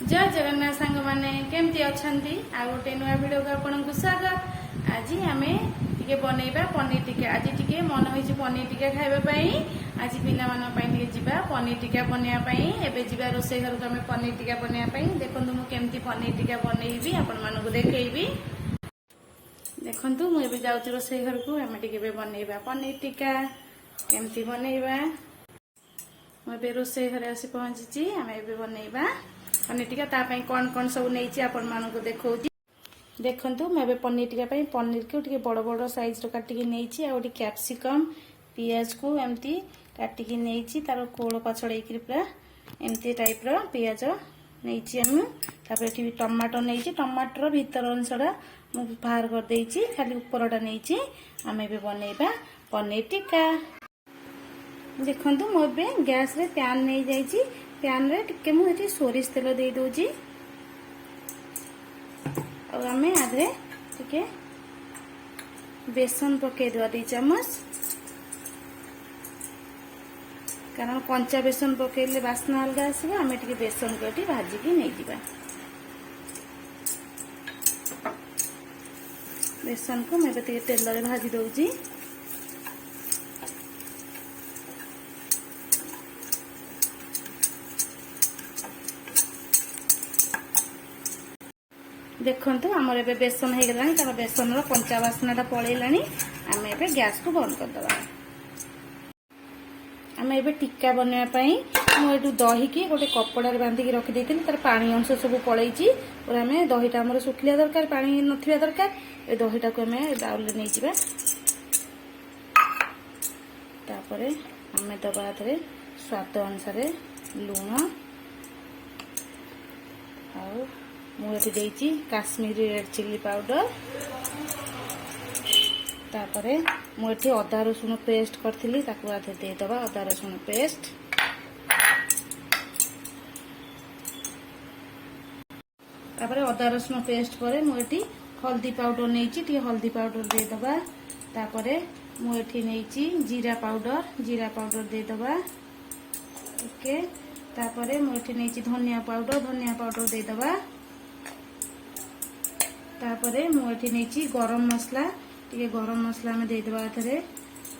जय जगन्नाथ सांग मैंने केमती अच्छा आ गोटे नुआ भिड को आपको स्वागत। आज आम टे बनइबा पनीर टिक्का। आज टे मन हो पनीर टिक्का खावाई। आज पे जा पनीर टिक्का बनवाई। एवं जा रोसे घर को आम पनीर टिक्का बनवाई। देखो मुझे पनीर टिक्का बनईबी आपण देखी। देखु मुझे जाऊँ रोसे घर को आम टे बनइबा पनीर टिक्का केमती बनइबा। मुझे रोसे घर आसी पहुंची आम ए बनइबा पनीर टिक्का। तापाई कौन कौन सब नहीं आपण मानक देखा। देखु मुझे पनीर टिक्का पनीर को टे बड़ बड़ साइज काटिकी नहीं आ कैप्सिकम पियाज को एमती काटिकी नहीं तार कोल पछड़े पूरा एमती टाइप पियाज नहीं। टमाटो नहीं टमाटर भीतर अंशटा मुझे बाहर कर देइछि खाली ऊपरटा नहीं। आम ए बनइबा पनीर टिक्का। देखु मुझे गैस रे पैन नहीं जाइछि। पैन रे टिके मुझे सोरिष तेल दे दोजी। आम आधे टिके बेसन पकई दवा 2 चम्मच कारण कंचा बेसन पकईले बास्ना अलग आसो। आम टे बेसन को भाजिकी नहीं जावा। बेसन को मुझे तेल रे भाजी दौजी। देखु आमर ए बेसन हो गला कारण बेसन कंचा बास्नाटा पलैला। आम ए गैस को बंद करदे। आम ए टिक्का बनवाई मुझे दही की गोटे कपड़ा बांधिकी रखी तार पानी अंश सब पलैी और आम दहीटा आम सुखिया दरकार पानी ना दरकार। ए दहीटा को आम बाउल नहीं जावा। तापर आम दबा स्वाद अनुसार लुण मुझे देइछि काश्मीरी रेड चिली पाउडर। तापर मुझे अदा रसुण पेस्ट करथिली ताकू आधे देदबा अदा रसुण पेस्ट। तापर अदा रसुण पेस्ट पर मुझे हल्दी पाउडर नहीं हल्दी पाउडर देदबा। तापर मुझे नहीं जीरा पाउडर देदबा। ओके तापर मुझे नहीं धनिया पाउडर देदबा। तापर मुझे नहीं गरम मसला में देदबा एथरे।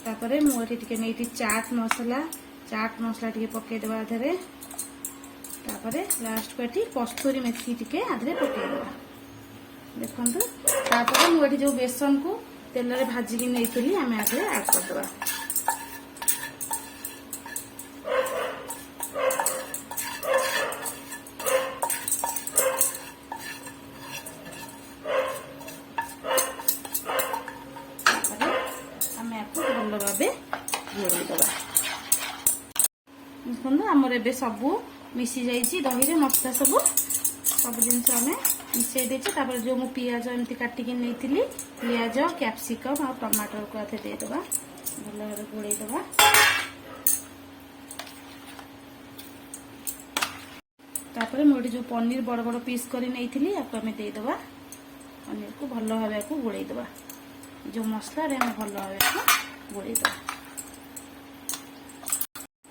तापर मुझे टिके नहीं चाट मसला टिके पकईदबा एथरे। तापर लास्ट को कस्तूरी मेथी टिके आधे पकईदबा। देखु तापर मुझे जो बेसन को तेल रे भाजिकी नहीं आम आधे ऐड करदबा। भल भाव घोड़ेदबा। देखो आमर ए सबू मिसी जाइए दही मसला सब जिनस आम मिसई देपर जो मु पियाज एमती काटिकी नहीं पियाज कैप्सिकम और टमाटर को आते देदबा। भल भाव घोड़ेदबा। तापर मुझे जो पनीर बड़ बड़ पीस कर नहीं आपको आम देदबा। पनीर को भल भाव घोड़ेदबा। जो मसला रे भल भाव घोड़ेदबा।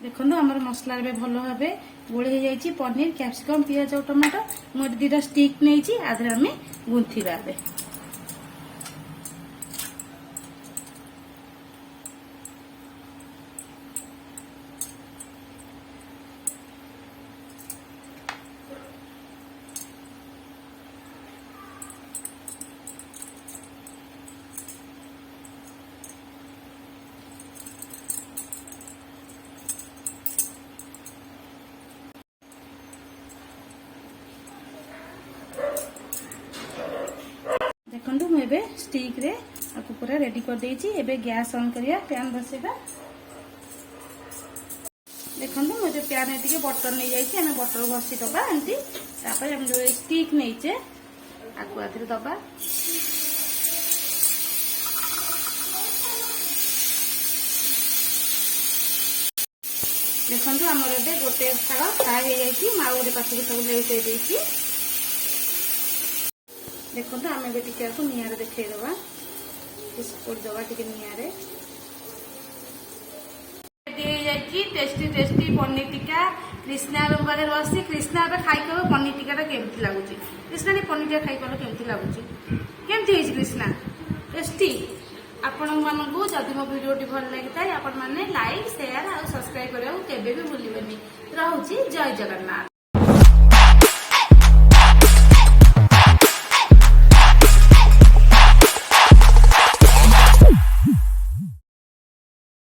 देखो आमर मसला भल भाव गोड़े जाइए पनीर कैप्सिकम पियाज और टमाटो। मुझे 2टा स्टिक नहीं आधे आम गुंथीबा। देखो मुझे स्टिक रे आपको पूरा रेडी कर देइछि। एबे गैस ऑन करिया पैन बसेबा। देखो मुझे पैन एटिके बटर नहीं जाइछि आम बटर घसी दबा एमती। तापर हम जो स्टिक नहींचे आपको आधे दबा। देखो आमर ए गोटे फाड़ फ्राए हो जाइछि। माँ गोटे पाखु सब लेउटे देइछि। देखो आम ए टिके निआरे देखईदबा। पोड़दबा टिके निआरे टेस्टी टेस्टी पनीर टिक्का कृष्णा पाखे बसी कृष्णा खाई कह पनीर टिक्का केमती लगुच कृष्णा पनीर टिक्का खाई कह केमती लगुच केमती कृष्णा टेस्टी आपण मानू जदि मो भिडियो भल लगी था आपण मैंने लाइक शेयर और सब्सक्राइब करने के भी भूलिए रोचे जय जगन्नाथ।